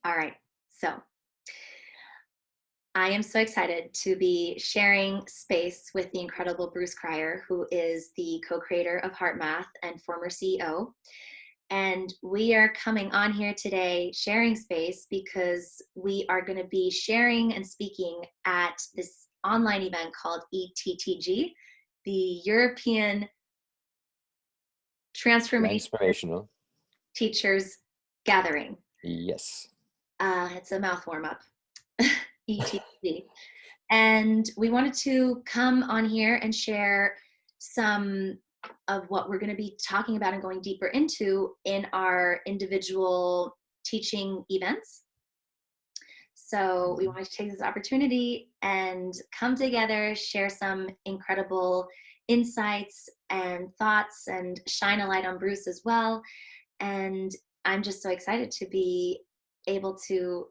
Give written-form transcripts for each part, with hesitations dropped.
All right. So I am so excited to be sharing space with the incredible Bruce Cryer, who is the co-creator of HeartMath and former CEO. And we are coming on here today sharing space because we are going to be sharing and speaking at this online event called ETTG, the European Transformation Transformational. Teachers Gathering. Yes. It's a mouth warm up, ETTG. And we wanted to come on here and share some of what we're going to be talking about and going deeper into in our individual teaching events. So we wanted to take this opportunity and come together, share some incredible insights and thoughts, and shine a light on Bruce as well. And I'm just so excited to be able to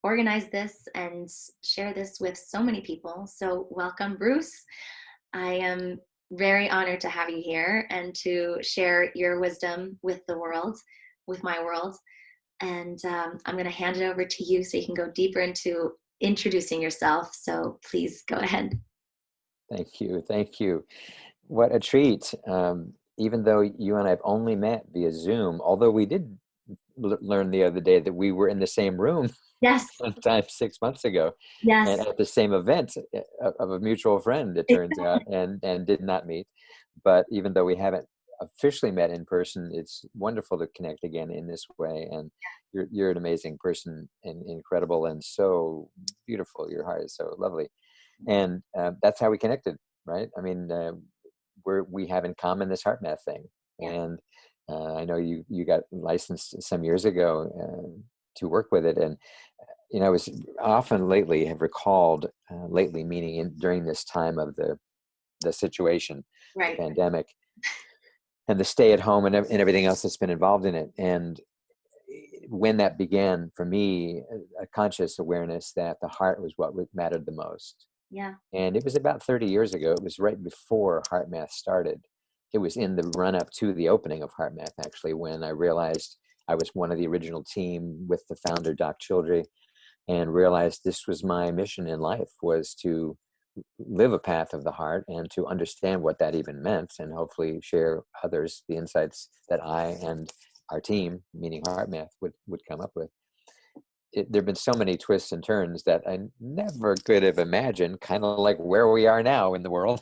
organize this and share this with so many people. So welcome, Bruce. I am very honored to have you here and to share your wisdom with the world, with my world. And I'm going to hand it over to you so you can go deeper into introducing yourself. So please go ahead. Thank you. Thank you. What a treat. Even though you and I have only met via Zoom, although we did learn the other day that we were in the same room Yes. sometime 6 months ago, and Yes. at the same event of a mutual friend, it turns out, and did not meet. But even though we haven't officially met in person, it's wonderful to connect again in this way. And you're an amazing person and incredible and so beautiful. Your heart is so lovely, and that's how we connected, right? I mean, we have in common this HeartMath thing, Yeah. and I know you got licensed some years ago to work with it, and I was often lately have recalled lately meaning during this time of the situation, the Right. pandemic, and the stay at home and everything else that's been involved in it. And when that began for me, a conscious awareness that the heart was what mattered the most. Yeah. And it was about 30 years ago. It was right before HeartMath started. It was in the run up to the opening of HeartMath, actually, when I realized I was one of the original team with the founder, Doc Childry, and realized this was my mission in life, was to live a path of the heart and to understand what that even meant, and hopefully share others the insights that I and our team, meaning HeartMath, would come up with. There have been so many twists and turns that I never could have imagined, kind of like where we are now in the world.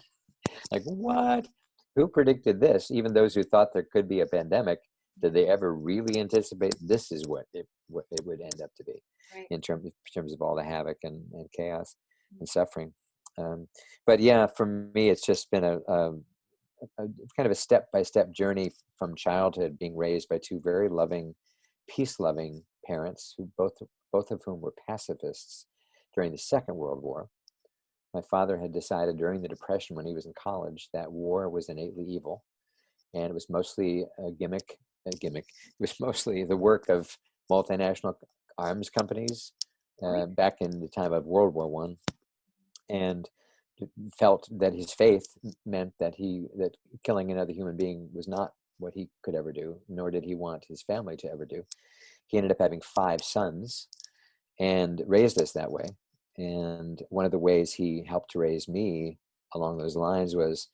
Like, what? Who predicted this? Even those who thought there could be a pandemic, did they ever really anticipate this is what it would end up to be, Right. in terms of all the havoc and chaos and suffering? But yeah, for me, it's just been a kind of a step-by-step journey from childhood, being raised by two very loving, peace-loving parents, who both of whom were pacifists during the Second World War. My father had decided during the Depression, when he was in college, that war was innately evil, and it was mostly a gimmick. It was mostly the work of multinational arms companies back in the time of World War One, and felt that his faith meant that killing another human being was not what he could ever do, nor did he want his family to ever do. He ended up having 5 sons and raised us that way. And one of the ways he helped to raise me along those lines was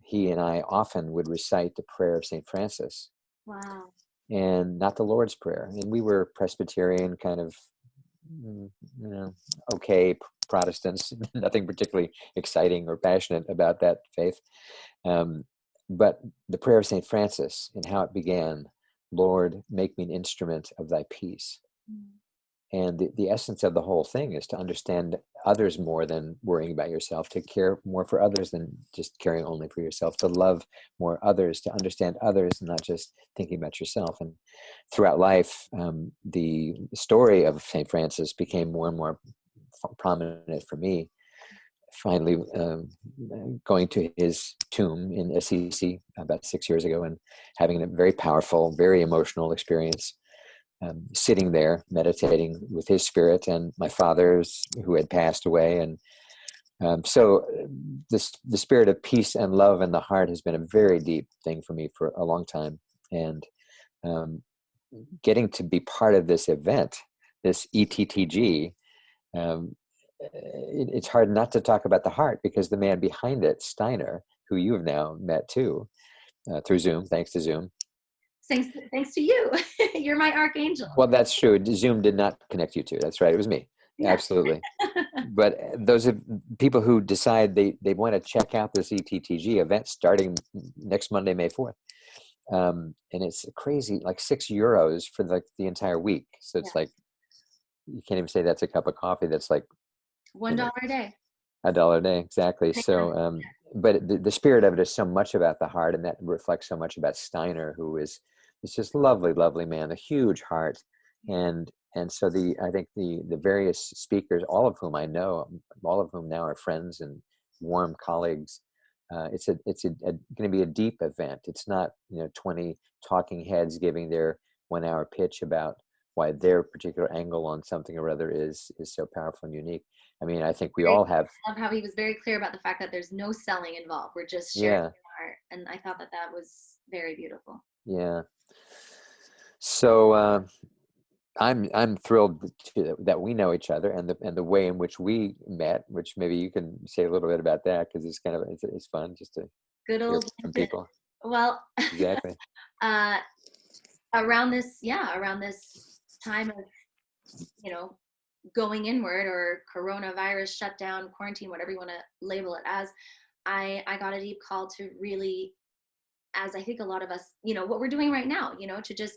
he and I often would recite the prayer of St. Francis, Wow. and not the Lord's Prayer. And we were Presbyterian, kind of, okay Protestants, nothing particularly exciting or passionate about that faith. But the prayer of St. Francis, and how it began: Lord, make me an instrument of thy peace. And the essence of the whole thing is to understand others more than worrying about yourself, to care more for others than just caring only for yourself, to love more others, to understand others, not just thinking about yourself. And throughout life, the story of St. Francis became more and more prominent for me. Finally, going to his tomb in Assisi about 6 years ago and having a very powerful, very emotional experience. Sitting there meditating with his spirit and my father's, who had passed away. And so the spirit of peace and love in the heart has been a very deep thing for me for a long time. And getting to be part of this event this ETTG, it's hard not to talk about the heart, because the man behind it, Steiner, who you have now met too, through Zoom, thanks to Zoom. Thanks to you. You're my archangel. Well, that's true. Zoom did not connect you two. That's right. It was me. Yeah. Absolutely. But those are people who decide they want to check out this ETTG event starting next Monday, May 4th. And it's crazy, like €6 for the entire week. So it's like, you can't even say that's a cup of coffee. That's like $1 a day. $1 a day. Exactly. So, but the spirit of it is so much about the heart, and that reflects so much about Steiner, who is just lovely, lovely man, a huge heart. And so I think the various speakers, all of whom I know, all of whom now are friends and warm colleagues, it's going to be a deep event. It's not 20 talking heads giving their 1-hour pitch about why their particular angle on something or other is so powerful and unique. I mean, I think we all have. I love how he was very clear about the fact that there's no selling involved. We're just sharing our art, and I thought that was very beautiful. Yeah. So I'm thrilled that we know each other, and the way in which we met, which maybe you can say a little bit about that, because it's kind of it's fun just to good old hear from people. Well, exactly. around this time of going inward, or coronavirus shutdown, quarantine, whatever you want to label it as, I got a deep call to really, as I think a lot of us, what we're doing right now, to just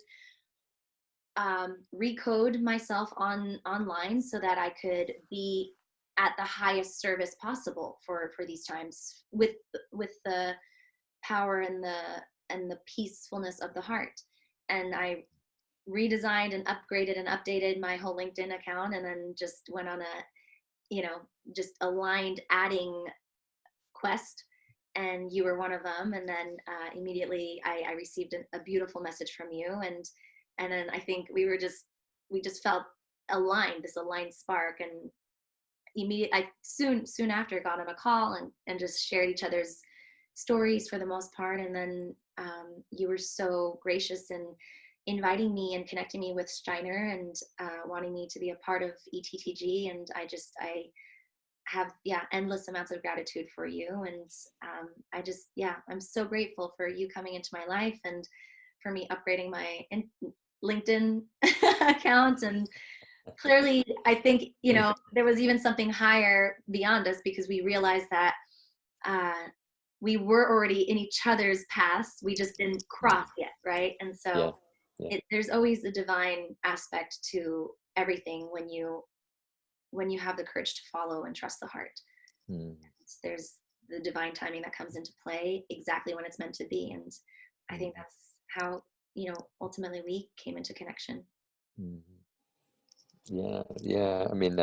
recode myself online so that I could be at the highest service possible for these times, with the power and the peacefulness of the heart. And I redesigned and upgraded and updated my whole LinkedIn account, and then just went on a just aligned adding quest, and you were one of them. And then immediately I received a beautiful message from you, and then I think we just felt aligned, this aligned spark. And I soon after got on a call and just shared each other's stories for the most part. And then you were so gracious in inviting me and connecting me with Steiner, and wanting me to be a part of ETTG. And I have endless amounts of gratitude for you. And I'm so grateful for you coming into my life, and for me upgrading my LinkedIn account. And clearly, I think there was even something higher beyond us, because we realized that we were already in each other's paths. We just didn't cross yet, right? And so there's always a divine aspect to everything when you have the courage to follow and trust the heart. There's the divine timing that comes into play exactly when it's meant to be. And I think that's how ultimately we came into connection. Yeah. I mean,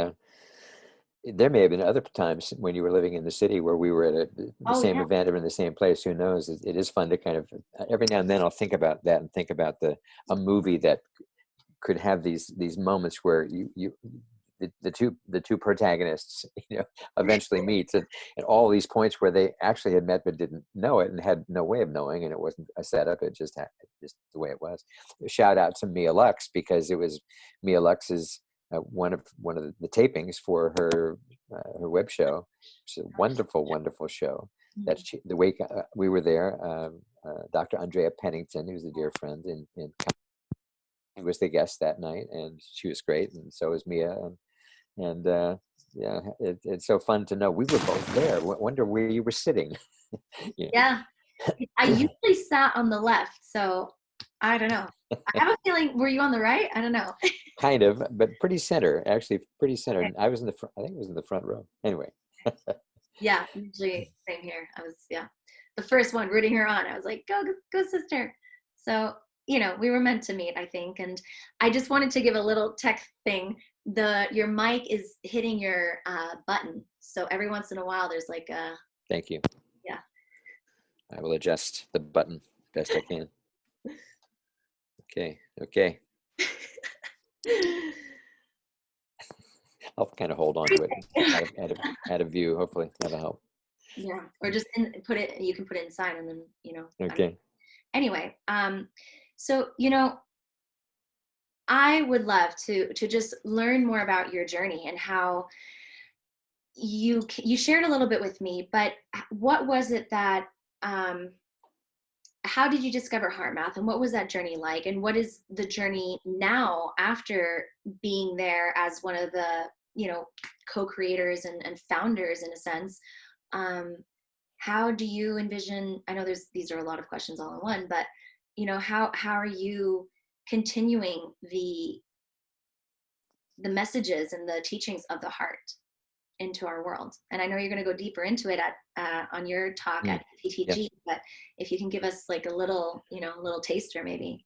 there may have been other times when you were living in the city where we were at the same event or in the same place. Who knows? It is fun to kind of, every now and then I'll think about that, and think about a movie that could have these moments where the two protagonists eventually meets, and all these points where they actually had met but didn't know it, and had no way of knowing, and it wasn't a setup, it just just the way it was. Shout out to Mia Lux, because it was Mia Lux's one of the tapings for her web show. It's a wonderful show. That the way we were there, Dr. Andrea Pennington, who's a dear friend, in was the guest that night, and she was great, and so was Mia. And it's so fun to know we were both there. Wonder where you were sitting. Yeah, I usually sat on the left, so I don't know. I have a feeling, were you on the right? I don't know. Kind of, but pretty center, actually, pretty center. Okay. I was in the front. I think it was in the front row. Anyway. Yeah, usually same here. I was the first one rooting her on. I was like, go sister. So we were meant to meet, I think. And I just wanted to give a little tech thing. Your mic is hitting your button, so every once in a while there's like a. Thank you. Yeah. I will adjust the button best I can. Okay. I'll kind of hold on to it out of view. Hopefully that'll help. Yeah, or just put it. You can put it inside, and then Okay. Anyway, so I would love to just learn more about your journey and how you shared a little bit with me, but what was it that um, how did you discover HeartMath, and what was that journey like, and what is the journey now after being there as one of the, you know, co-creators and founders in a sense? um, how do you envision, I know these are a lot of questions all in one, but you know, how are you continuing the messages and the teachings of the heart into our world? And I know you're going to go deeper into it at on your talk Mm, at yeah. ETTG, but if you can give us like a little, you know, a little taster maybe.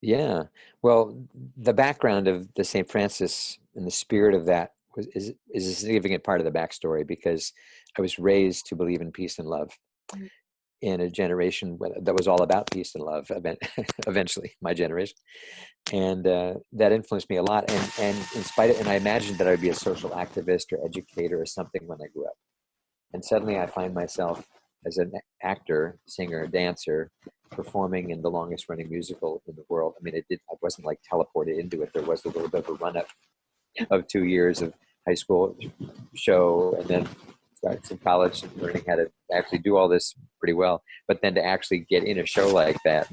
Yeah. Well, the background of the St. Francis and the spirit of that is a significant part of the backstory, because I was raised to believe in peace and love Mm. in a generation that was all about peace and love, eventually, my generation. And that influenced me a lot. And in spite of, and I imagined that I would be a social activist or educator or something when I grew up. And suddenly I find myself as an actor, singer, dancer, performing in the longest running musical in the world. I mean, I wasn't like teleported into it. There was a little bit of a run up of 2 years of high school show, and then started some college and learning how to actually do all this pretty well. But then to actually get in a show like that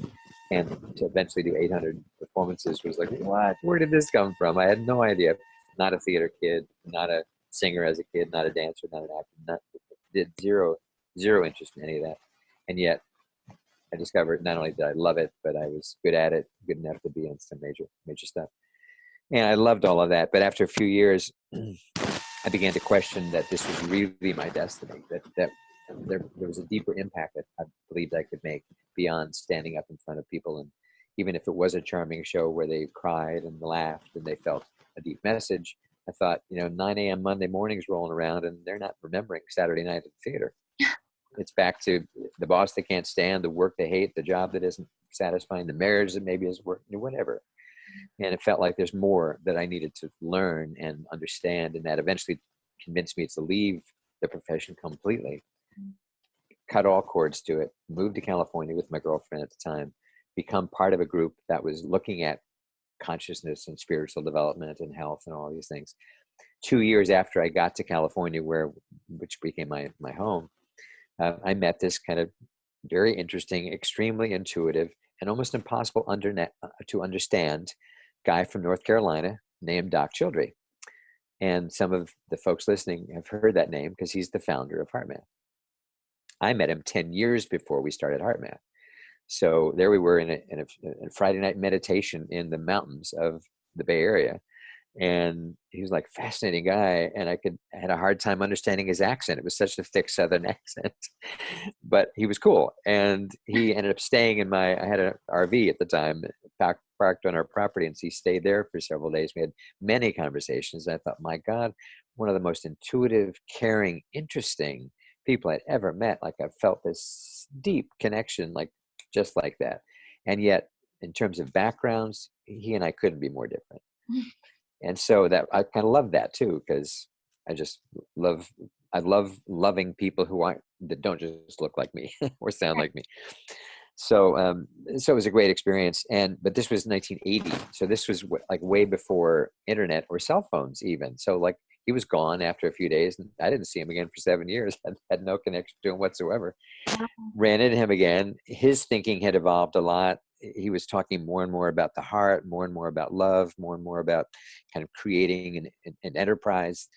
and to eventually do 800 performances was like, what? Where did this come from? I had no idea. Not a theater kid, not a singer as a kid, not a dancer, not an actor, did zero interest in any of that. And yet I discovered not only did I love it, but I was good at it, good enough to be in some major stuff. And I loved all of that. But after a few years, I began to question that this was really my destiny, that there was a deeper impact that I believed I could make beyond standing up in front of people. And even if it was a charming show where they cried and laughed and they felt a deep message, I thought, 9 a.m. Monday mornings rolling around and they're not remembering Saturday night at the theater. It's back to the boss they can't stand, the work they hate, the job that isn't satisfying, the marriage that maybe isn't working, whatever. And it felt like there's more that I needed to learn and understand, and that eventually convinced me to leave the profession completely, cut all cords to it, move to California with my girlfriend at the time, become part of a group that was looking at consciousness and spiritual development and health and all these things. 2 years after I got to California, which became my home, I met this kind of very interesting, extremely intuitive, and almost impossible to understand guy from North Carolina named Doc Childry. And some of the folks listening have heard that name because he's the founder of HeartMath. I met him 10 years before we started HeartMath. So there we were in a Friday night meditation in the mountains of the Bay Area. And he was like fascinating guy. And I had a hard time understanding his accent. It was such a thick Southern accent, but he was cool. And he ended up staying I had an RV at the time, parked on our property, and so he stayed there for several days. We had many conversations. I thought, my God, one of the most intuitive, caring, interesting people I'd ever met. Like I felt this deep connection, like just like that. And yet, in terms of backgrounds, he and I couldn't be more different. And so that I kind of love that too, because I just I love loving people that don't just look like me or sound like me. So it was a great experience. But this was 1980, so this was like way before internet or cell phones even. So like he was gone after a few days, and I didn't see him again for 7 years. I had no connection to him whatsoever. Ran into him again. His thinking had evolved a lot. He was talking more and more about the heart, more and more about love, more and more about kind of creating an enterprise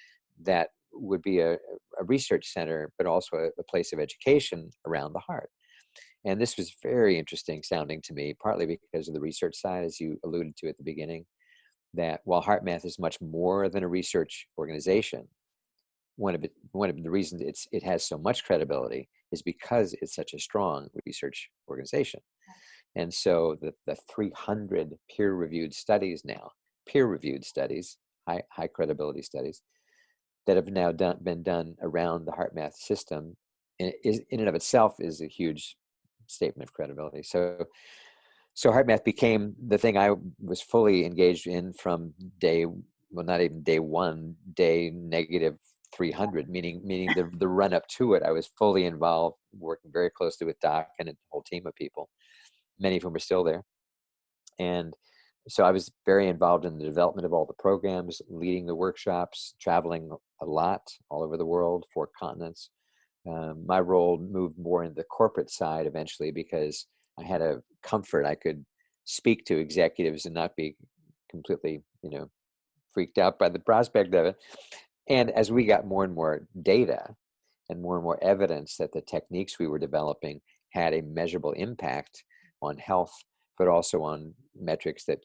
that would be a research center, but also a place of education around the heart. And this was very interesting sounding to me, partly because of the research side, as you alluded to at the beginning, that while HeartMath is much more than a research organization, one of the reasons it has so much credibility is because it's such a strong research organization. And so the 300 peer-reviewed studies now, high credibility studies that have now been done around the HeartMath system, in and of itself is a huge statement of credibility. So HeartMath became the thing I was fully engaged in from not even day one, day negative 300, meaning the run up to it. I was fully involved, working very closely with Doc and a whole team of people, many of whom are still there. And so I was very involved in the development of all the programs, leading the workshops, traveling a lot all over the world, 4 continents. My role moved more into the corporate side eventually because I had a comfort. I could speak to executives and not be completely, freaked out by the prospect of it. And as we got more and more data and more evidence that the techniques we were developing had a measurable impact on health, but also on metrics that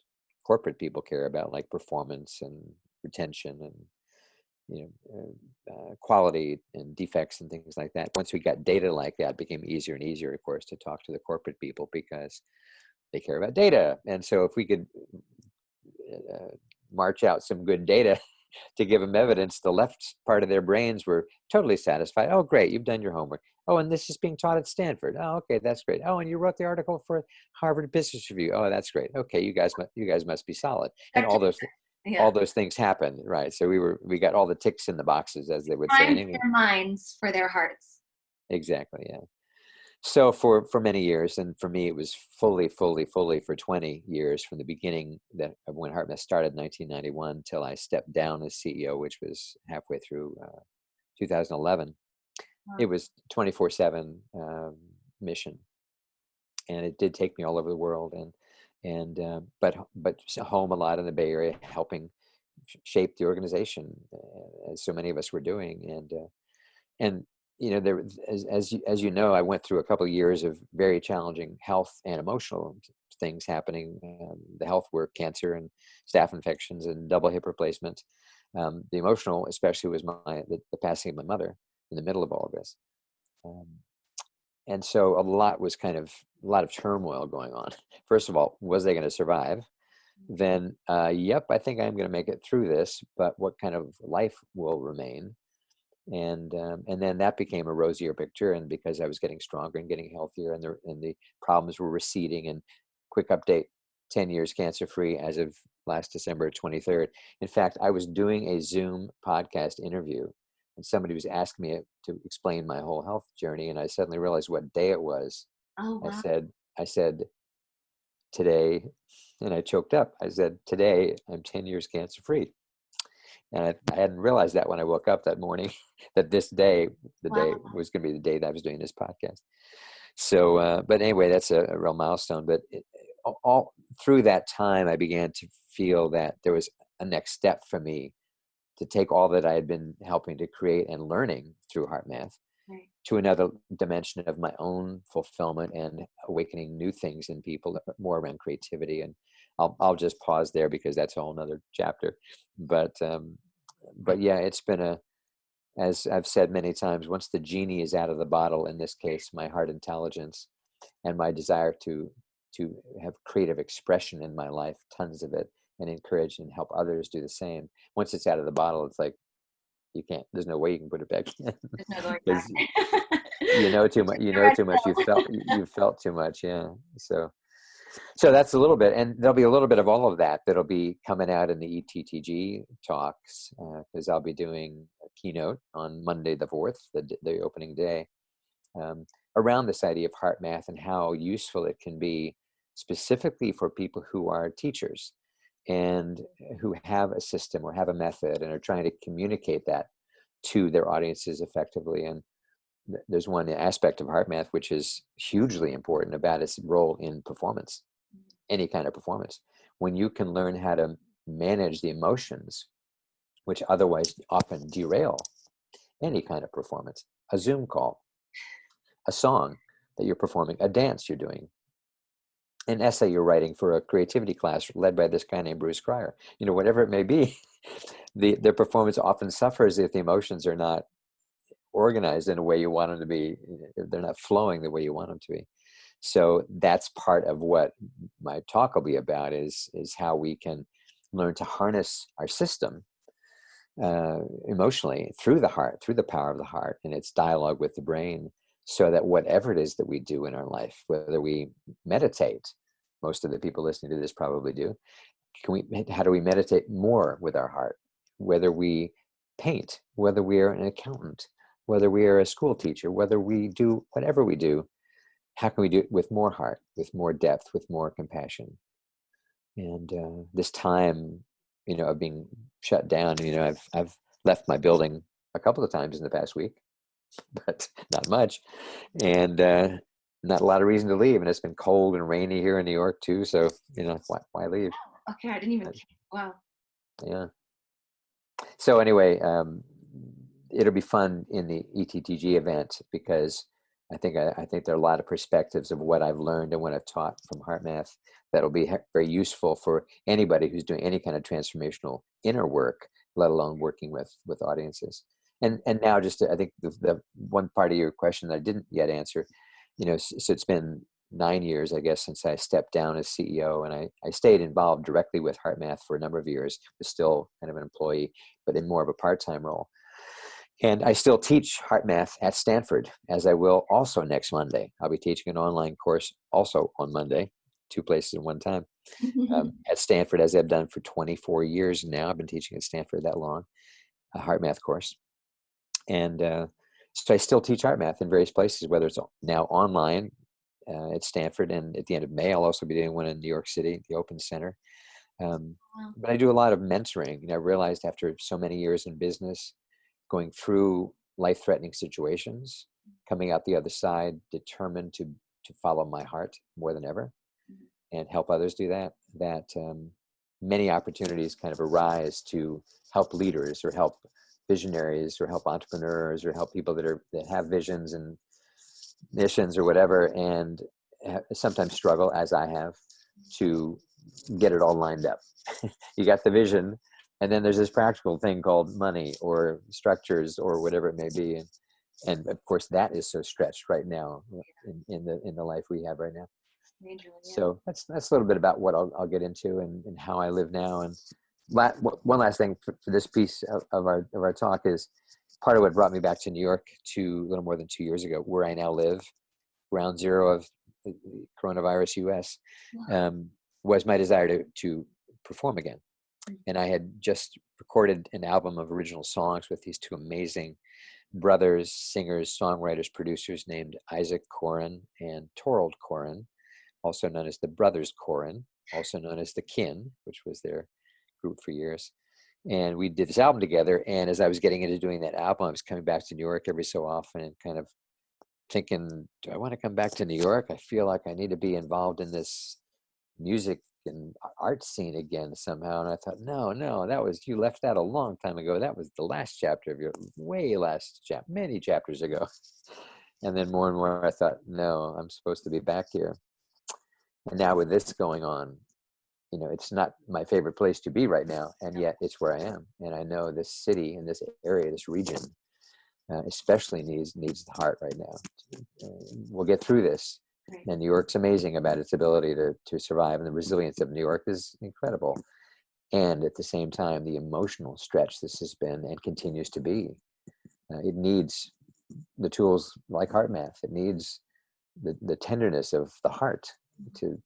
corporate people care about, like performance and retention and quality and defects and things like that. Once we got data like that, it became easier and easier, of course, to talk to the corporate people because they care about data. And so if we could march out some good data to give them evidence, the left part of their brains were totally satisfied. Oh, great, you've done your homework. Oh, and this is being taught at Stanford. Oh, okay, that's great. Oh, and you wrote the article for Harvard Business Review. Oh, that's great. Okay, you guys must be solid. And all those things happened, right? So we got all the ticks in the boxes, as they would say in England. Their minds for their hearts. Exactly, yeah. So for many years, and for me, it was fully for 20 years from the beginning that when HeartMath started in 1991 till I stepped down as CEO, which was halfway through 2011. Wow. It was 24/7 mission, and it did take me all over the world, but home a lot in the Bay Area, helping shape the organization, as so many of us were doing, and there, as you know, I went through a couple of years of very challenging health and emotional things happening. The health were cancer and staph infections and double hip replacements. The emotional, especially, was the passing of my mother in the middle of all of this. And so a lot of turmoil going on. First of all, was I going to survive? Then, yep, I think I'm going to make it through this, but what kind of life will remain? And then that became a rosier picture, and because I was getting stronger and getting healthier, and the problems were receding. And quick update: 10 years cancer free as of last December 23rd. In fact, I was doing a Zoom podcast interview, and somebody was asking me to explain my whole health journey, and I suddenly realized what day it was. Oh, wow. I said today, and I choked up. I said, today I'm 10 years cancer free. And I hadn't realized that when I woke up that morning, that this day, day was going to be the day that I was doing this podcast. So, but anyway, that's a real milestone. But all through that time, I began to feel that there was a next step for me to take all that I had been helping to create and learning through HeartMath to another dimension of my own fulfillment and awakening new things in people, more around creativity. And I'll just pause there because that's a whole nother chapter. But yeah, it's been as I've said many times, once the genie is out of the bottle, in this case, my heart intelligence and my desire to have creative expression in my life, tons of it, and encourage and help others do the same. Once it's out of the bottle, it's like, there's no way you can put it back in. There's no going Because back. you know too much, you've felt too much. Yeah. So that's a little bit, and there'll be a little bit of all of that that'll be coming out in the ETTG talks, because I'll be doing a keynote on Monday the 4th, the opening day, around this idea of HeartMath and how useful it can be specifically for people who are teachers and who have a system or have a method and are trying to communicate that to their audiences effectively. And there's one aspect of HeartMath which is hugely important about its role in performance, any kind of performance. When you can learn how to manage the emotions, which otherwise often derail any kind of performance, a Zoom call, a song that you're performing, a dance you're doing, an essay you're writing for a creativity class led by this guy named Bruce Cryer, whatever it may be, the performance often suffers if the emotions are not organized in a way you want them to be. They're not flowing the way you want them to be. So that's part of what my talk will be about, is how we can learn to harness our system emotionally through the heart, through the power of the heart and its dialogue with the brain, so that whatever it is that we do in our life, whether we meditate, most of the people listening to this probably do, how do we meditate more with our heart? Whether we paint, whether we are an accountant, whether we are a school teacher, whether we do whatever we do, how can we do it with more heart, with more depth, with more compassion? And this time, of being shut down, I've left my building a couple of times in the past week, but not much, and not a lot of reason to leave. And it's been cold and rainy here in New York too, so why leave? Okay, I didn't even. But, Wow. yeah. So anyway, it'll be fun in the ETTG event because I think there are a lot of perspectives of what I've learned and what I've taught from HeartMath that'll be very useful for anybody who's doing any kind of transformational inner work, let alone working with audiences. And now, I think the one part of your question that I didn't yet answer, so it's been 9 years, I guess, since I stepped down as CEO, and I stayed involved directly with HeartMath for a number of years, was still kind of an employee, but in more of a part-time role. And I still teach HeartMath at Stanford, as I will also next Monday. I'll be teaching an online course also on Monday, 2 places at one time, at Stanford, as I've done for 24 years now. I've been teaching at Stanford that long, a HeartMath course. And so I still teach HeartMath in various places, whether it's now online at Stanford, and at the end of May, I'll also be doing one in New York City, the Open Center. But I do a lot of mentoring. I realized after so many years in business, going through life-threatening situations, coming out the other side, determined to follow my heart more than ever and help others do that, many opportunities kind of arise to help leaders or help visionaries or help entrepreneurs or help people that have visions and missions or whatever, and sometimes struggle, as I have, to get it all lined up. You got the vision, and then there's this practical thing called money or structures or whatever it may be, and of course that is so stretched right now in the life we have right now. Majorly, yeah. So that's a little bit about what I'll get into and how I live now. And one last thing for this piece of our talk is part of what brought me back to New York a little more than 2 years ago, where I now live, ground zero of coronavirus US, was my desire to perform again. And I had just recorded an album of original songs with these two amazing brothers, singers, songwriters, producers named Isaac Coren and Torald Coren, also known as the Brothers Coren, also known as the Kin, which was their group for years. And we did this album together. And as I was getting into doing that album, I was coming back to New York every so often and kind of thinking, do I want to come back to New York? I feel like I need to be involved in this music and art scene again somehow. And I thought, no, you left that a long time ago. That was the last chapter of your many chapters ago. And then more and more I thought, no, I'm supposed to be back here. And now with this going on, it's not my favorite place to be right now, and yet it's where I am. And I know this city and this area, this region, especially needs the heart right now. We'll get through this. Right. And New York's amazing about its ability to survive, and the resilience of New York is incredible. And at the same time, the emotional stretch this has been and continues to be. It needs the tools like HeartMath. It needs the tenderness of the heart to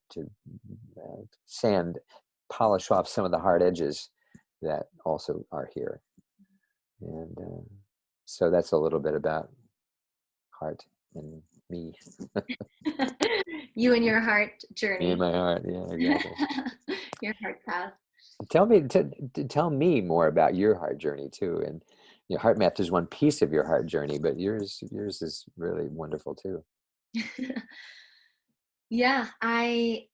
polish off some of the hard edges that also are here. And so that's a little bit about heart and me. You and your heart journey. Me and my heart, yeah, exactly. Your heart path. Tell me more about your heart journey too. And HeartMath is one piece of your heart journey, but yours is really wonderful too. Yeah, I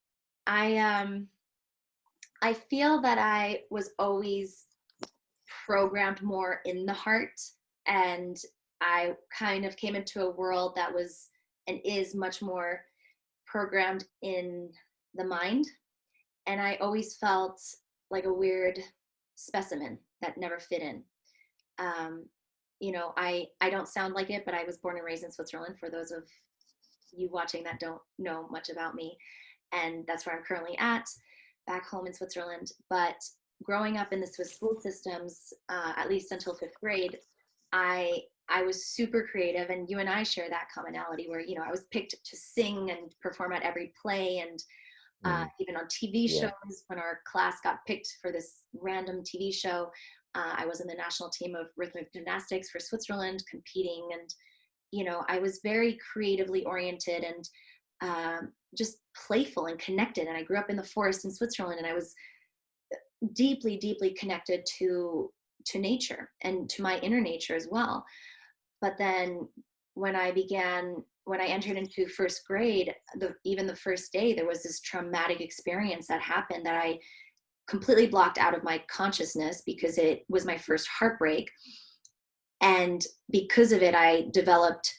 feel that I was always programmed more in the heart, and I kind of came into a world that was and is much more programmed in the mind. And I always felt like a weird specimen that never fit in. I don't sound like it, but I was born and raised in Switzerland, for those of you watching that don't know much about me. And that's where I'm currently at, back home in Switzerland. But growing up in the Swiss school systems, at least until 5th grade, I was super creative, and you and I share that commonality where, I was picked to sing and perform at every play, and even on TV shows. When our class got picked for this random TV show, I was in the national team of rhythmic gymnastics for Switzerland competing. And, I was very creatively oriented. And just playful and connected. And I grew up in the forest in Switzerland, and I was deeply, deeply connected to nature and to my inner nature as well. But then when I entered into first grade, even the first day, there was this traumatic experience that happened that I completely blocked out of my consciousness because it was my first heartbreak. And because of it, I developed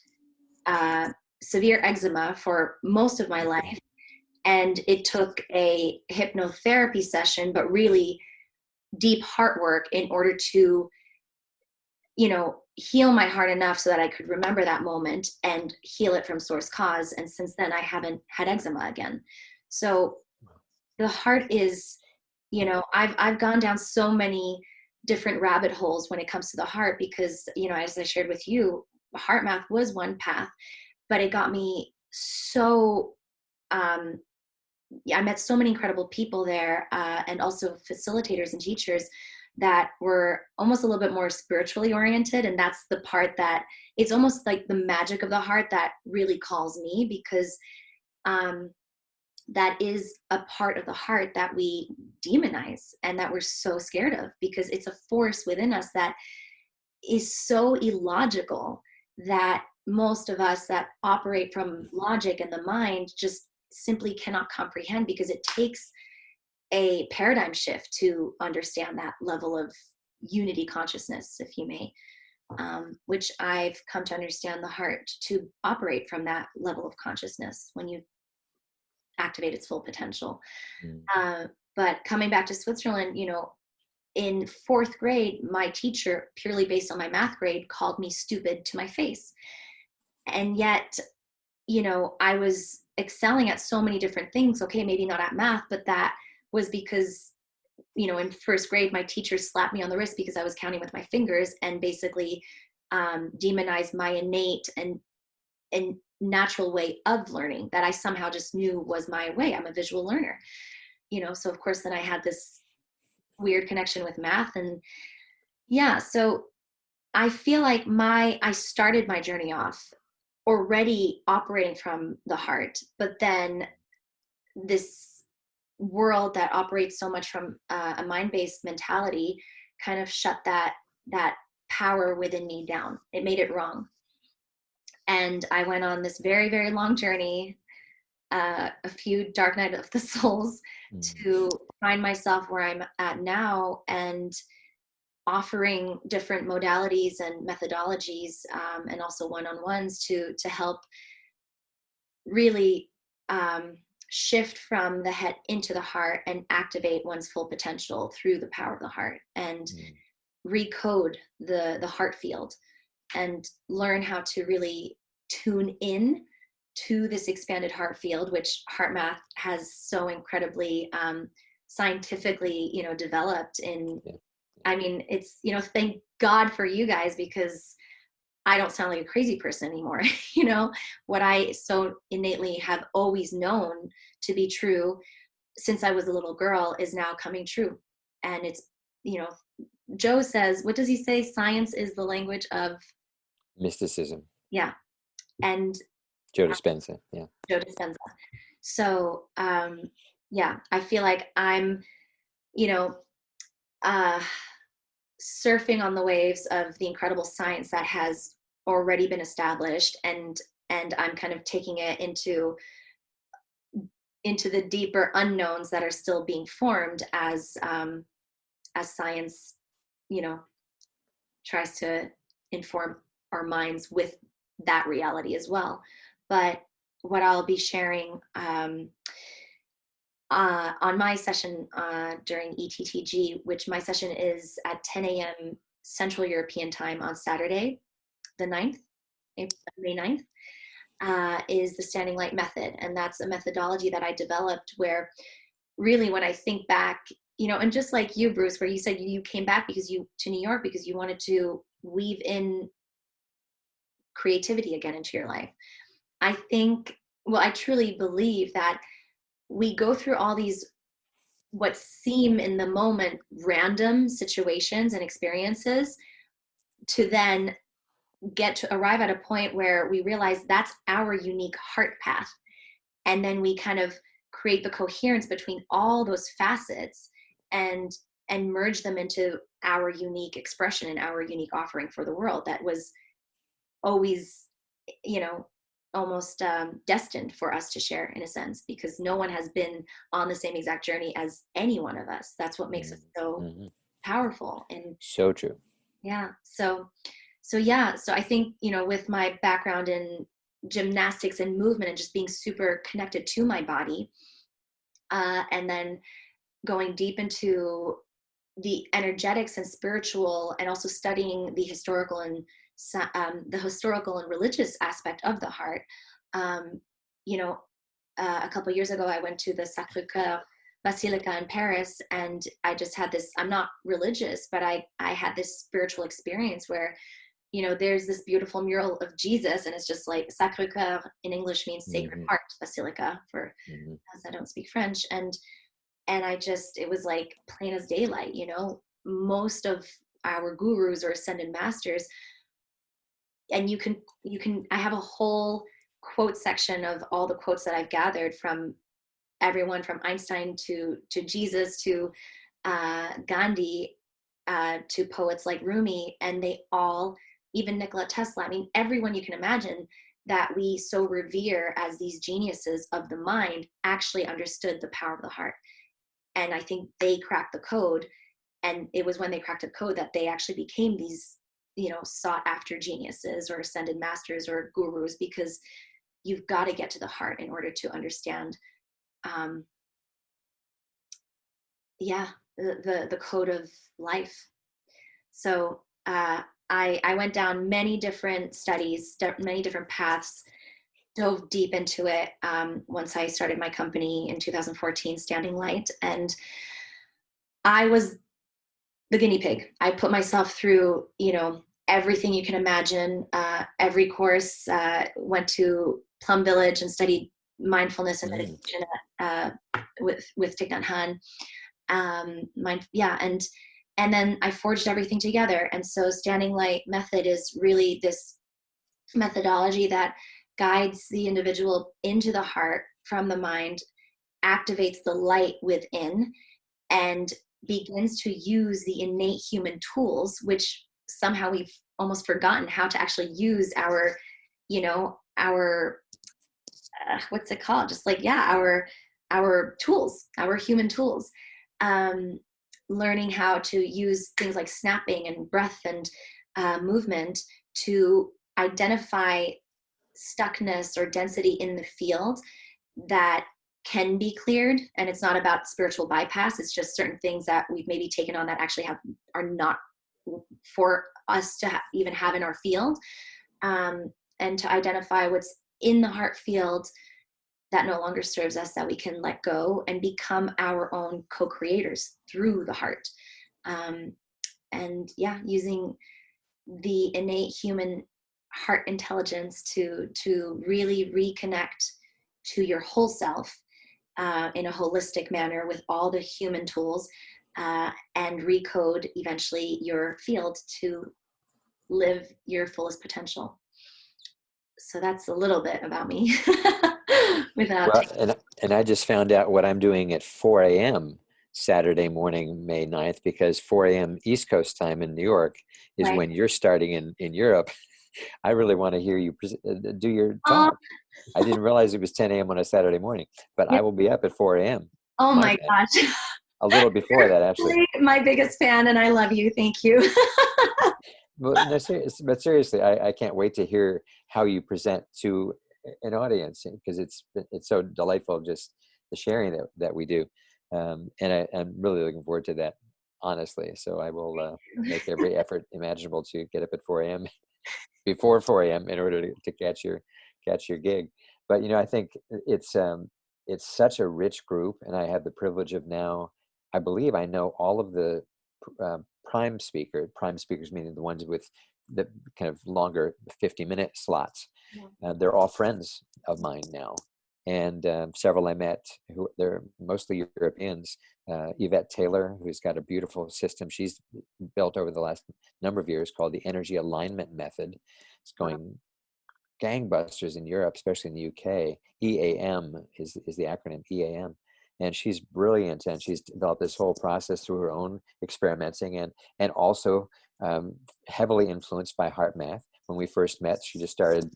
severe eczema for most of my life. And it took a hypnotherapy session, but really deep heart work in order to, heal my heart enough so that I could remember that moment and heal it from source cause. And since then, I haven't had eczema again. So the heart is, I've gone down so many different rabbit holes when it comes to the heart because, as I shared with you, HeartMath was one path, but it got me so, I met so many incredible people there, and also facilitators and teachers that were almost a little bit more spiritually oriented. And that's the part that it's almost like the magic of the heart that really calls me, because that is a part of the heart that we demonize and that we're so scared of, because it's a force within us that is so illogical that most of us that operate from logic and the mind just simply cannot comprehend, because it takes a paradigm shift to understand that level of unity consciousness, if you may, which I've come to understand the heart to operate from that level of consciousness when you activate its full potential. But coming back to Switzerland, in fourth grade, my teacher, purely based on my math grade, called me stupid to my face. And yet, I was excelling at so many different things. Okay, maybe not at math, but that was because, in first grade, my teacher slapped me on the wrist because I was counting with my fingers and basically demonized my innate and natural way of learning that I somehow just knew was my way. I'm a visual learner, so of course then I had this weird connection with math. And yeah, so I feel like I started my journey off already operating from the heart, but then this world that operates so much from a mind-based mentality kind of shut that power within me down. It made it wrong. And I went on this very, very long journey, a few dark night of the souls, to find myself where I'm at now, and offering different modalities and methodologies, and also one-on-ones to help really shift from the head into the heart and activate one's full potential through the power of the heart, and recode the heart field, and learn how to really tune in to this expanded heart field, which HeartMath has so incredibly scientifically, developed in. I mean, it's, thank God for you guys, because I don't sound like a crazy person anymore. What I so innately have always known to be true since I was a little girl is now coming true. And it's, Joe says, what does he say? Science is the language of mysticism. Yeah. And Joe Dispenza. Yeah. Joe Dispenza. So, yeah, I feel like I'm, surfing on the waves of the incredible science that has already been established, and I'm kind of taking it into the deeper unknowns that are still being formed as science, tries to inform our minds with that reality as well. But what I'll be sharing on my session during ETTG, which my session is at 10 a.m. Central European time on Saturday, the 9th, May 9th, is the Standing Light Method. And that's a methodology that I developed where really when I think back, and just like you, Bruce, where you said you came back to New York because you wanted to weave in creativity again into your life. I truly believe that we go through all these what seem in the moment random situations and experiences to then arrive at a point where we realize that's our unique heart path. and then we kind of create the coherence between all those facets and merge them into our unique expression and our unique offering for the world that was always, you know, almost destined for us to share, in a sense, because no one has been on the same exact journey as any one of us. That's what makes us so Mm-hmm. powerful. And So true. yeah, so yeah, so I think, you know, with my background in gymnastics and movement and just being super connected to my body, and then going deep into the energetics and spiritual, and also studying the historical and religious aspect of the heart. Um, you know, a couple of years ago, I went to the Sacré-Cœur Basilica in Paris, and I just had this. I'm not religious, but I had this spiritual experience where, you know, there's this beautiful mural of Jesus, and it's just like Sacré-Cœur in English means Sacred Mm-hmm. Heart Basilica, for Mm-hmm. as I don't speak French. And I just, it was like plain as daylight, you know. Most of our gurus or ascended masters, and I have a whole quote section of all the quotes that I've gathered from everyone from Einstein to Jesus to Gandhi, to poets like Rumi, and they all, even Nikola Tesla, I mean, everyone you can imagine that we so revere as these geniuses of the mind, actually understood the power of the heart. And I think they cracked the code, and it was when they cracked the code that they actually became these, you know, sought after geniuses or ascended masters or gurus, because you've got to get to the heart in order to understand, um, yeah, the code of life. So I went down many different studies, many different paths, dove deep into it, once I started my company in 2014, Standing Light. And I was the guinea pig. I put myself through, you know, everything you can imagine. Every course, went to Plum Village and studied mindfulness and Mm-hmm. meditation, with Thich Nhat Hanh. Yeah, and then I forged everything together. And so Standing Light method is really this methodology that guides the individual into the heart from the mind, activates the light within, and begins to use the innate human tools, which somehow we've almost forgotten how to actually use our, you know, our, what's it called? Just like, yeah, our tools, our human tools. Um, Learning how to use things like snapping and breath and movement to identify stuckness or density in the field that can be cleared. And it's not about spiritual bypass, it's just certain things that we've maybe taken on that actually are not for us to even have in our field. And to identify what's in the heart field that no longer serves us, that we can let go and become our own co-creators through the heart. um, and yeah, using the innate human heart intelligence to really reconnect to your whole self, in a holistic manner with all the human tools, and recode eventually your field to live your fullest potential. So that's a little bit about me. Without Well, and I just found out what I'm doing at 4 a.m. Saturday morning, May 9th, because 4 a.m. East Coast time in New York is right. when you're starting in Europe. I really want to hear you do your Oh, talk. I didn't realize it was 10 a.m. on a Saturday morning, but yeah. I will be up at 4 a.m. Oh my my time. gosh. A little before that, actually. Really my biggest fan, and I love you. Thank you. Well, no, but seriously, I can't wait to hear how you present to an audience, because it's so delightful, just the sharing that we do, and I'm really looking forward to that, honestly. So I will make every effort imaginable to get up at 4 a.m. before 4 a.m. in order to catch your gig. But I think it's such a rich group, and I have the privilege of now. I believe I know all of the uh, prime speakers, meaning the ones with the kind of longer 50-minute slots. Yeah. They're all friends of mine now, and several I met who they're mostly Europeans. Yvette Taylor, who's got a beautiful system she's built over the last number of years called the Energy Alignment Method. It's going gangbusters in Europe, especially in the UK. EAM is the acronym, EAM. And she's brilliant, and she's developed this whole process through her own experimenting, and also heavily influenced by HeartMath. When we first met, she just started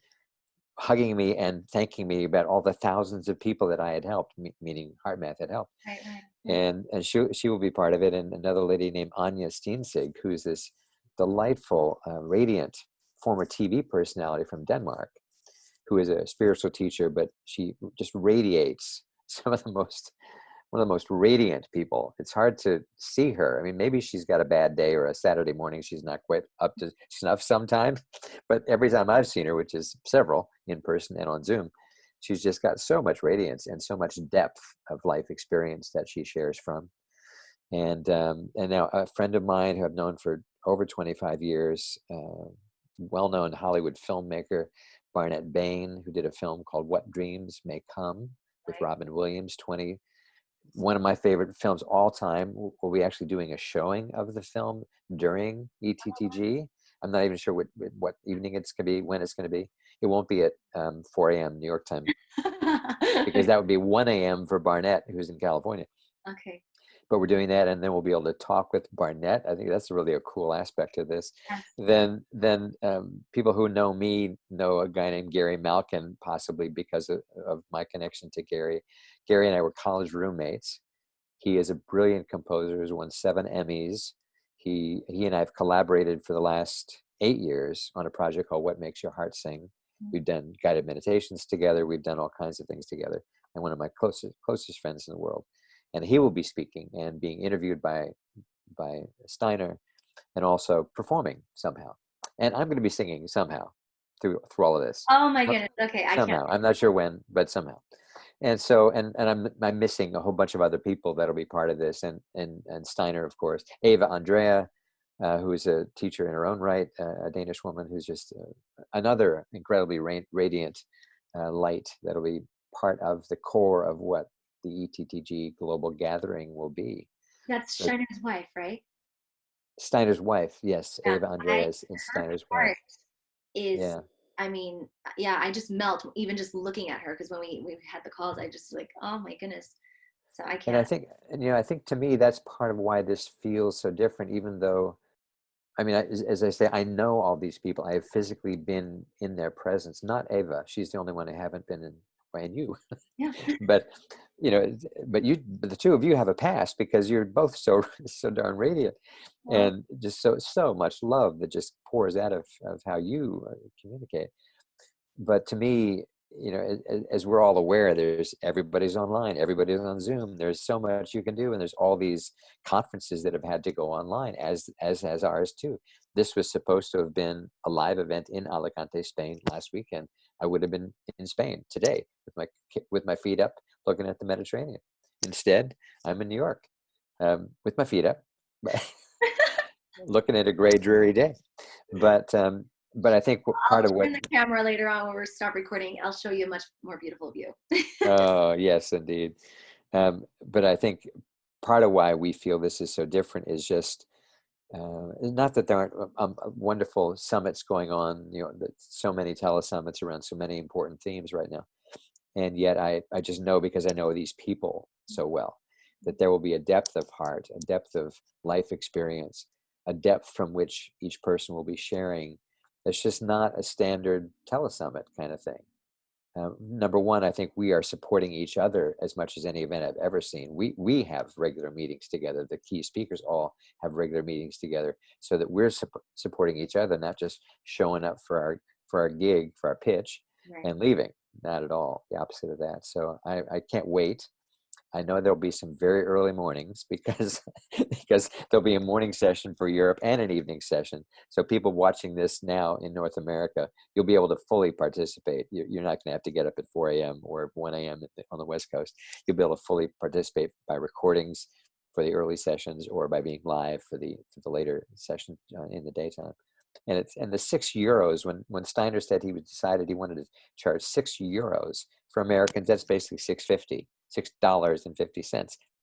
hugging me and thanking me about all the thousands of people that I had helped, meaning HeartMath had helped. Right, right. And she will be part of it. And another lady named Anya Steensig, who's this delightful, radiant former TV personality from Denmark, who is a spiritual teacher, but she just radiates some of the most one of the most radiant people. It's hard to see her. I mean, maybe she's got a bad day or a Saturday morning. She's not quite up to snuff sometimes, but every time I've seen her, which is several in person and on Zoom, she's just got so much radiance and so much depth of life experience that she shares from. And now a friend of mine who I've known for over 25 years, well-known Hollywood filmmaker, Barnett Bain, who did a film called What Dreams May Come with Robin Williams, one of my favorite films all time. We'll be actually doing a showing of the film during ETTG. I'm not even sure what evening it's going to be, when it's going to be. It won't be at 4 a.m. New York time, because that would be 1 a.m. for Barnett, who's in California. Okay. But we're doing that, and then we'll be able to talk with Barnett. I think that's really a cool aspect of this. Yes. Then people who know me know a guy named Gary Malkin, possibly because of my connection to Gary. Gary and I were college roommates. He is a brilliant composer who's won 7 Emmys. He and I have collaborated for the last 8 years on a project called What Makes Your Heart Sing. We've done guided meditations together. We've done all kinds of things together. And one of my closest friends in the world. And he will be speaking and being interviewed by Steiner, and also performing somehow. And I'm going to be singing somehow through all of this. Oh my goodness. Okay, I somehow. can't. I'm not sure when, but somehow. And so, and I'm missing a whole bunch of other people that'll be part of this, and Steiner, of course, Ava Andrea, who is a teacher in her own right, a Danish woman who's just another incredibly radiant light that'll be part of the core of what the ETTG global gathering will be. That's Steiner's wife, right? Steiner's wife, yes. Yeah, Ava Andrea is Steiner's wife. Is, yeah. I mean, yeah, I just melt even just looking at her, because when we had the calls, I just like, oh my goodness. So I can't. And I think to me that's part of why this feels so different, even though, I mean, as I say, I know all these people. I have physically been in their presence. Not Ava; she's the only one I haven't been in. And you, Yeah. but but the two of you have a past, because you're both so darn radiant, and just so much love that just pours out of how you communicate. But to me, as we're all aware, everybody's online, everybody's on Zoom. There's so much you can do, and there's all these conferences that have had to go online, as has ours too. This was supposed to have been a live event in Alicante, Spain last weekend. I would have been in Spain today with my feet up, looking at the Mediterranean. Instead, I'm in New York with my feet up, looking at a gray, dreary day. But I think part of what— I'll turn the camera later on when we stop recording. I'll show you a much more beautiful view. Oh, yes, indeed. But I think part of why we feel this is so different is just not that there aren't wonderful summits going on, so many telesummits around so many important themes right now. And yet I just know, because I know these people so well, that there will be a depth of heart, a depth of life experience, a depth from which each person will be sharing. It's just not a standard telesummit kind of thing. Number one, I think we are supporting each other as much as any event I've ever seen. We have regular meetings together. The key speakers all have regular meetings together, so that we're supporting each other, not just showing up for our gig, for our pitch, Right. and leaving. Not at all. The opposite of that. So I can't wait. I know there'll be some very early mornings, because there'll be a morning session for Europe and an evening session. So people watching this now in North America, you'll be able to fully participate. You're not going to have to get up at 4 a.m. or 1 a.m. on the West Coast. You'll be able to fully participate by recordings for the early sessions, or by being live for the later session in the daytime. And the €6, when Steiner said he decided he wanted to charge €6 for Americans, that's basically $6.50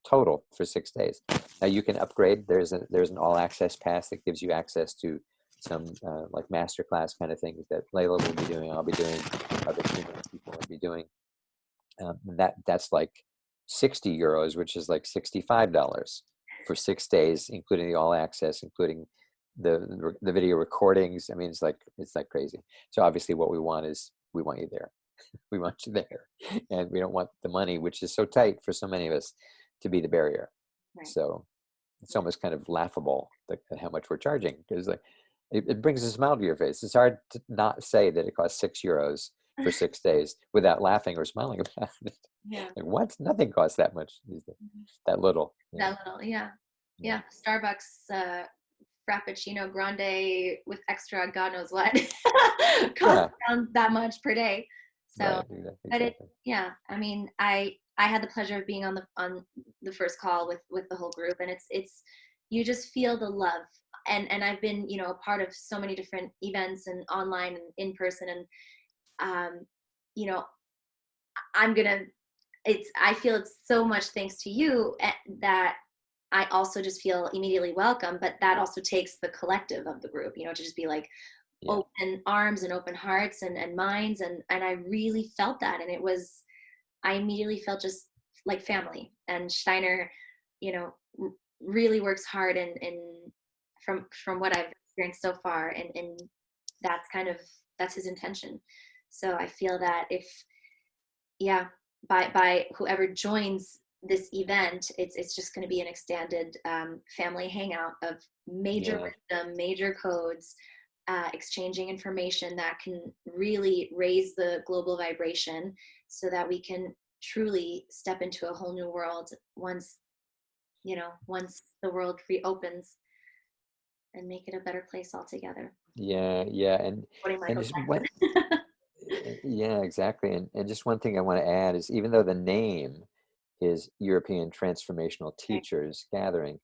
total for 6 days. Now you can upgrade. There's an all access pass that gives you access to some like masterclass kind of things that Leyla will be doing, I'll be doing, other female people will be doing. That's like 60 euros, which is like $65 for 6 days, including the all access, including the video recordings. I mean, it's like crazy. So obviously what we want is, we want you there. We want you there. And we don't want the money, which is so tight for so many of us, to be the barrier. Right. So it's almost kind of laughable how much we're charging, because like it brings a smile to your face. It's hard to not say that it costs 6 euros for 6 days without laughing or smiling about it. Yeah. Like, what? Nothing costs that much these days. That little. Yeah. That little, yeah. Yeah. Yeah. Starbucks Frappuccino Grande with extra God knows what costs Yeah. around that much per day. So, Right. but Exactly. yeah, I mean, I had the pleasure of being on the first call with the whole group, and it's you just feel the love, and I've been, a part of so many different events and online and in person, and you know, I'm gonna I feel it's so much thanks to you, that I also just feel immediately welcome, but that also takes the collective of the group, to just be like Yeah. open arms and open hearts and minds. And I really felt that. And I immediately felt just like family. And Steiner, you know, really works hard and from what I've experienced so far. And that's his intention. So I feel that if, yeah, by whoever joins this event, it's just going to be an extended family hangout of major Yeah. wisdom, major codes, exchanging information that can really raise the global vibration, so that we can truly step into a whole new world once the world reopens, and make it a better place altogether. Yeah. Yeah. Quoting And Michael just what, Jackson. yeah, exactly. And just one thing I want to add is, even though the name is European Transformational Right. Teachers Gathering,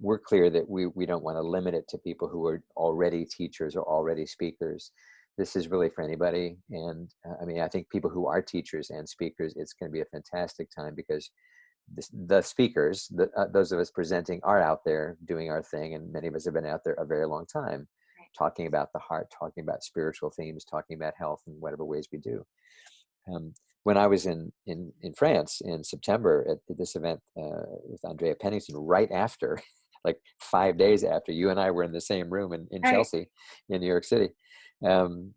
we're clear that we don't want to limit it to people who are already teachers or already speakers. This is really for anybody. And I mean, I think people who are teachers and speakers, it's going to be a fantastic time, because the speakers, those of us presenting, are out there doing our thing. And many of us have been out there a very long time, Right. talking about the heart, talking about spiritual themes, talking about health in whatever ways we do. When I was in France in September at this event with Andrea Pennington, right after, like 5 days after you and I were in the same room in Right. Chelsea, in New York City, um,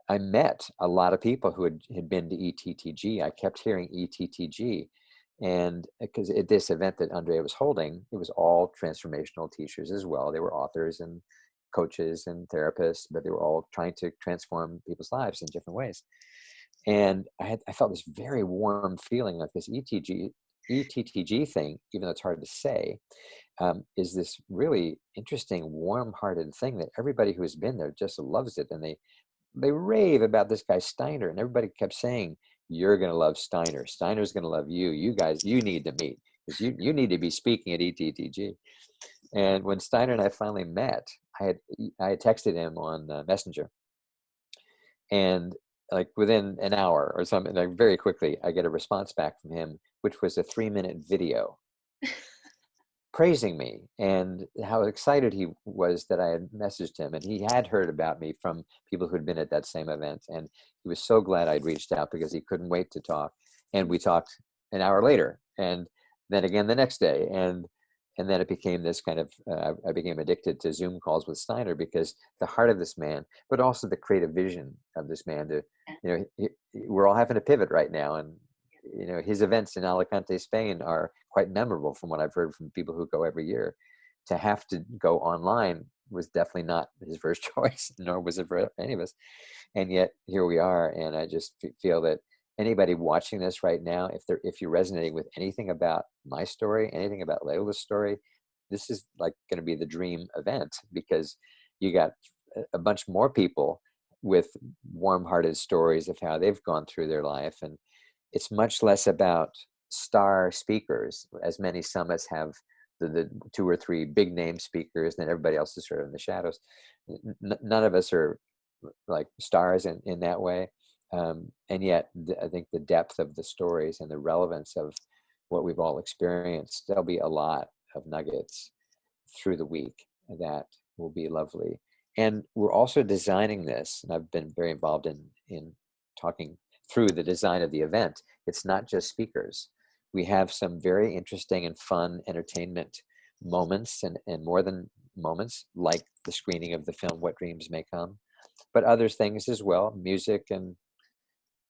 I met a lot of people who had been to ETTG. I kept hearing ETTG. And because at this event that Andrea was holding, it was all transformational teachers as well. They were authors and coaches and therapists, but they were all trying to transform people's lives in different ways. And I felt this very warm feeling, like this ETTG thing, even though it's hard to say, is this really interesting, warm-hearted thing that everybody who has been there just loves it. And they rave about this guy Steiner, and everybody kept saying, "You're going to love Steiner. Steiner's going to love you. You guys, you need to meet, because you need to be speaking at ETTG." And when Steiner and I finally met, I had texted him on Messenger, and like within an hour or something, like very quickly, I get a response back from him, which was a 3-minute video praising me and how excited he was that I had messaged him. And he had heard about me from people who had been at that same event. And he was so glad I'd reached out, because he couldn't wait to talk. And we talked an hour later, and then again the next day. And then it became this kind of, I became addicted to Zoom calls with Steiner, because the heart of this man, but also the creative vision of this man to, we're all having to pivot right now. And his events in Alicante, Spain are quite memorable from what I've heard from people who go every year. To have to go online was definitely not his first choice, nor was it for any of us. And yet here we are. And I just feel that anybody watching this right now, if you're resonating with anything about my story, anything about Leila's story, this is like going to be the dream event, because you got a bunch more people with warm-hearted stories of how they've gone through their life. And it's much less about star speakers, as many summits have the 2 or 3 big name speakers, and then everybody else is sort of in the shadows. None of us are like stars in that way. And yet I think the depth of the stories and the relevance of what we've all experienced, there'll be a lot of nuggets through the week that will be lovely. And we're also designing this, and I've been very involved in talking through the design of the event. It's not just speakers. We have some very interesting and fun entertainment moments, and more than moments, like the screening of the film What Dreams May Come, but other things as well. Music and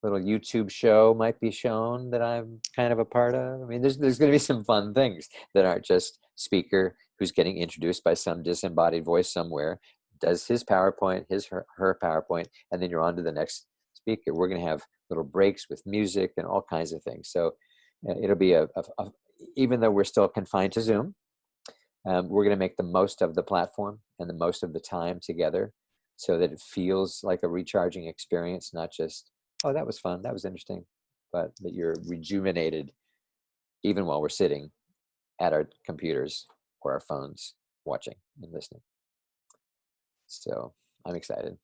little YouTube show might be shown that I'm kind of a part of. I mean, there's going to be some fun things that aren't just speaker who's getting introduced by some disembodied voice somewhere, does his PowerPoint, her PowerPoint, and then you're on to the next speaker. We're going to have little breaks with music and all kinds of things. So it'll be even though we're still confined to Zoom, we're going to make the most of the platform and the most of the time together so that it feels like a recharging experience, not just, oh, that was fun, that was interesting, but that you're rejuvenated even while we're sitting at our computers or our phones watching and listening. So I'm excited.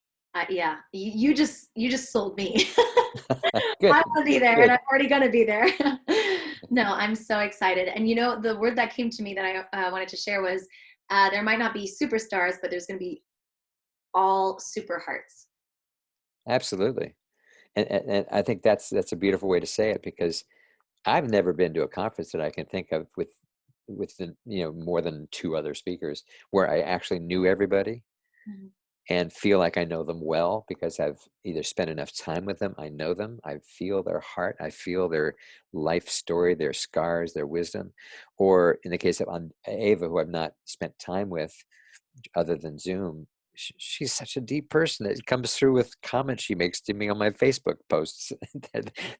Yeah, you just sold me. Good. I want to be there, Good. and I'm already going to be there. No, I'm so excited. And the word that came to me that I wanted to share was there might not be superstars, but there's going to be all super hearts. Absolutely. And I think that's a beautiful way to say it, because I've never been to a conference that I can think of with the, more than two other speakers where I actually knew everybody Mm-hmm. and feel like I know them well because I've either spent enough time with them, I know them, I feel their heart, I feel their life story, their scars, their wisdom. Or in the case of Ava, who I've not spent time with other than Zoom, she's such a deep person that comes through with comments she makes to me on my Facebook posts.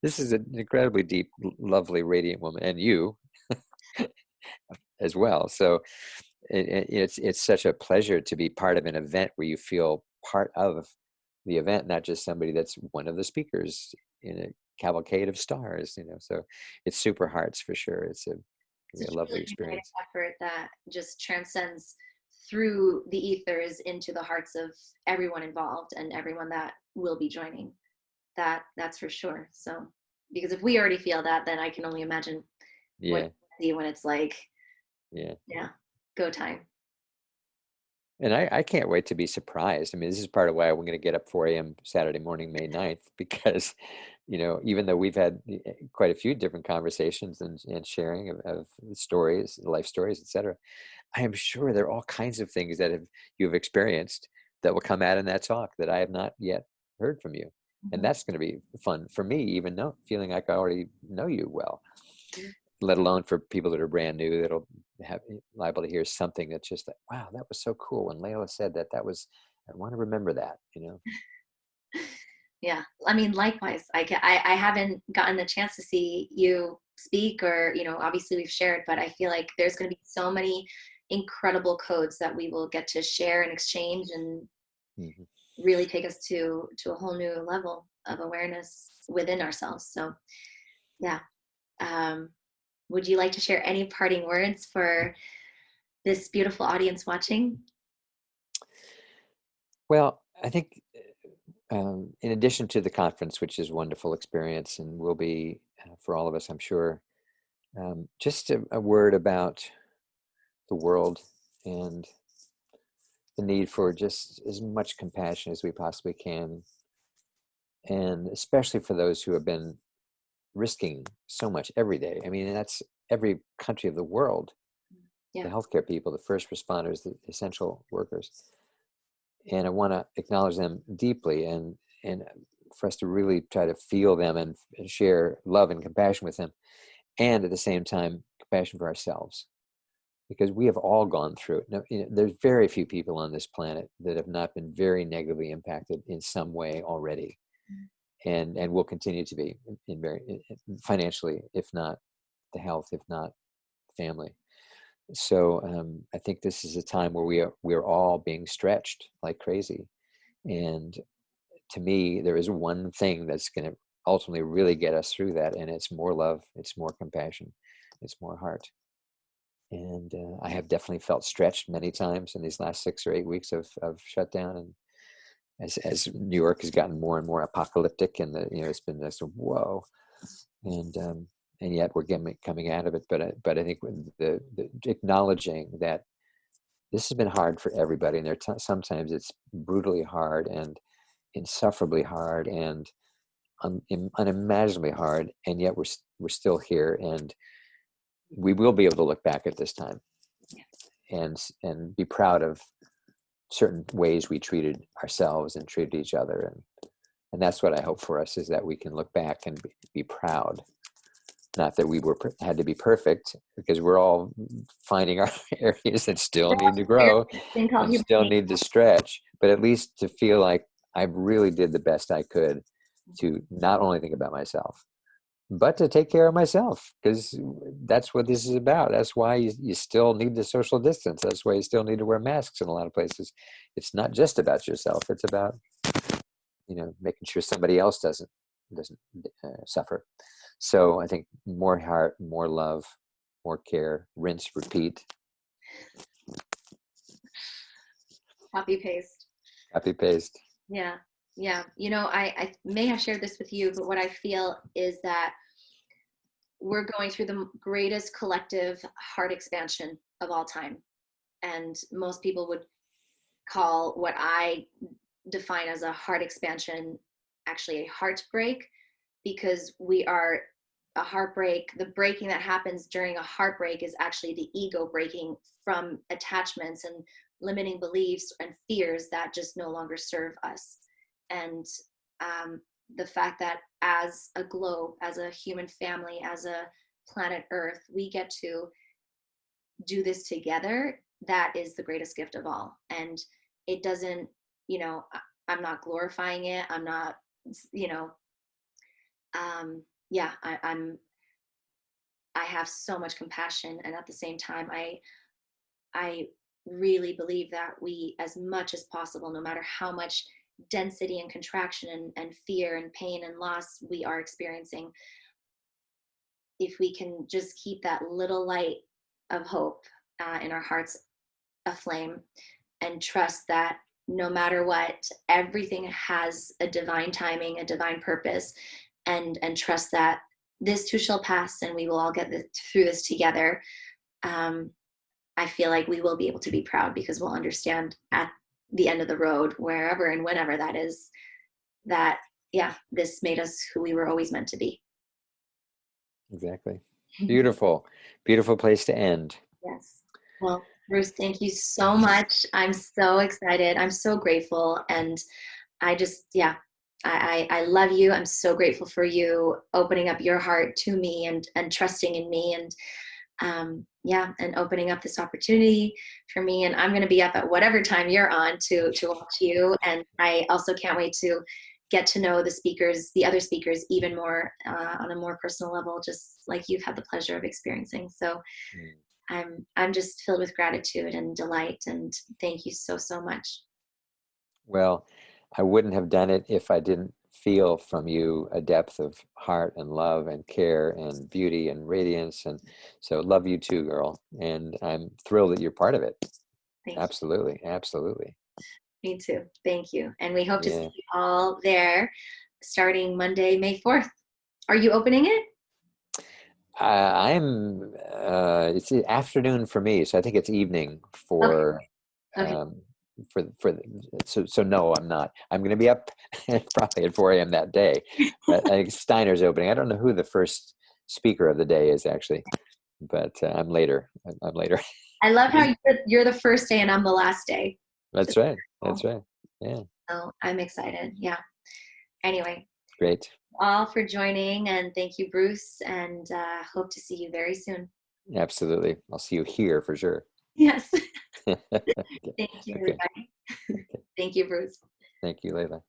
This is an incredibly deep, lovely, radiant woman, and you as well. So it's such a pleasure to be part of an event where you feel part of the event, not just somebody that's one of the speakers in a cavalcade of stars. So it's super hearts for sure. It's a Such a lovely really united experience. effort that just transcends through the ethers into the hearts of everyone involved and everyone that will be joining. That's for sure. So, because if we already feel that, then I can only imagine what Yeah, you see when it's like, yeah. yeah, go time. And I can't wait to be surprised. I mean, this is part of why I'm going to get up 4 a.m. Saturday morning, May 9th, because, even though we've had quite a few different conversations and sharing of stories, life stories, etc., I am sure there are all kinds of things that you've experienced that will come out in that talk that I have not yet heard from you. And Mm-hmm. that's going to be fun for me, even though feeling like I already know you well, Mm-hmm. let alone for people that are brand new that'll have liable to hear something that's just like, wow, that was so cool when Leyla said that was, I want to remember that. Yeah, I mean, likewise. I haven't gotten the chance to see you speak, or obviously we've shared, but I feel like there's going to be so many incredible codes that we will get to share and exchange, and Mhm. really take us to a whole new level of awareness within ourselves. So yeah. Um, would you like to share any parting words for this beautiful audience watching? Well, I think in addition to the conference, which is a wonderful experience and will be for all of us, I'm sure, just a word about the world and the need for just as much compassion as we possibly can, and especially for those who have been risking so much every day. I mean, that's every country of the world, the Yeah. healthcare people, the first responders, the essential workers. And I want to acknowledge them deeply, and for us to really try to feel them and share love and compassion with them, and at the same time compassion for ourselves, because we have all gone through it. Now, there's very few people on this planet that have not been very negatively impacted in some way already, and will continue to be financially, if not the health, if not family. So I think this is a time where we're all being stretched like crazy. And to me, there is one thing that's going to ultimately really get us through that, and it's more love, it's more compassion, it's more heart. And I have definitely felt stretched many times in these last 6 or 8 weeks of shutdown, and as New York has gotten more and more apocalyptic, and it's been this whoa, and yet we're coming out of it. But I think the acknowledging that this has been hard for everybody, and sometimes it's brutally hard and insufferably hard and unimaginably hard, and yet we're still here, and we will be able to look back at this time and be proud of certain ways we treated ourselves and treated each other, and that's what I hope for us, is that we can look back and be proud. Not that we had to be perfect, because we're all finding our areas that still need to grow and still need to stretch, but at least to feel like I really did the best I could to not only think about myself, but to take care of myself, because that's what this is about. That's why you still need the social distance. That's why you still need to wear masks in a lot of places. It's not just about yourself. It's about, making sure somebody else doesn't suffer. So I think more heart, more love, more care, rinse, repeat. Copy paste. Copy paste. Yeah. Yeah. I may have shared this with you, but what I feel is that we're going through the greatest collective heart expansion of all time. And most people would call what I define as a heart expansion actually a heartbreak, because we are a heartbreak. The breaking that happens during a heartbreak is actually the ego breaking from attachments and limiting beliefs and fears that just no longer serve us. And the fact that as a globe, as a human family, as a planet Earth, we get to do this together, that is the greatest gift of all. And it doesn't, I'm not glorifying it. I'm not, I have so much compassion, and at the same time, I really believe that we, as much as possible, no matter how much density and contraction and fear and pain and loss we are experiencing, if we can just keep that little light of hope in our hearts aflame, and trust that no matter what, everything has a divine timing, a divine purpose, and trust that this too shall pass and we will all get through this together. I feel like we will be able to be proud, because we'll understand at the end of the road, wherever and whenever that is, that, this made us who we were always meant to be. Exactly. Beautiful. Beautiful place to end. Yes. Well, Bruce, thank you so much. I'm so excited. I'm so grateful. And I just, I love you. I'm so grateful for you opening up your heart to me and trusting in me, and and opening up this opportunity for me. And I'm going to be up at whatever time you're on to watch you. And I also can't wait to get to know the other speakers even more on a more personal level, just like you've had the pleasure of experiencing. So I'm just filled with gratitude and delight, and thank you so, so much. Well, I wouldn't have done it if I didn't feel from you a depth of heart and love and care and beauty and radiance. And so love you too, girl. And I'm thrilled that you're part of it. Thank Absolutely. You. Absolutely. Me too. Thank you. And we hope to see you all there starting Monday, May 4th. Are you opening it? It's the afternoon for me, so I think it's evening for, Okay. so no, I'm not. I'm going to be up probably at 4 a.m. that day. But I think Steiner's opening. I don't know who the first speaker of the day is actually, but I'm later. I'm later. I love how you're the first day and I'm the last day. That's right. That's right. Yeah. So I'm excited. Yeah. Anyway. Great. All for joining, and thank you, Bruce, and hope to see you very soon. Absolutely. I'll see you here for sure. Yes. Okay. Thank you, everybody. Thank you, Bruce. Thank you, Leyla.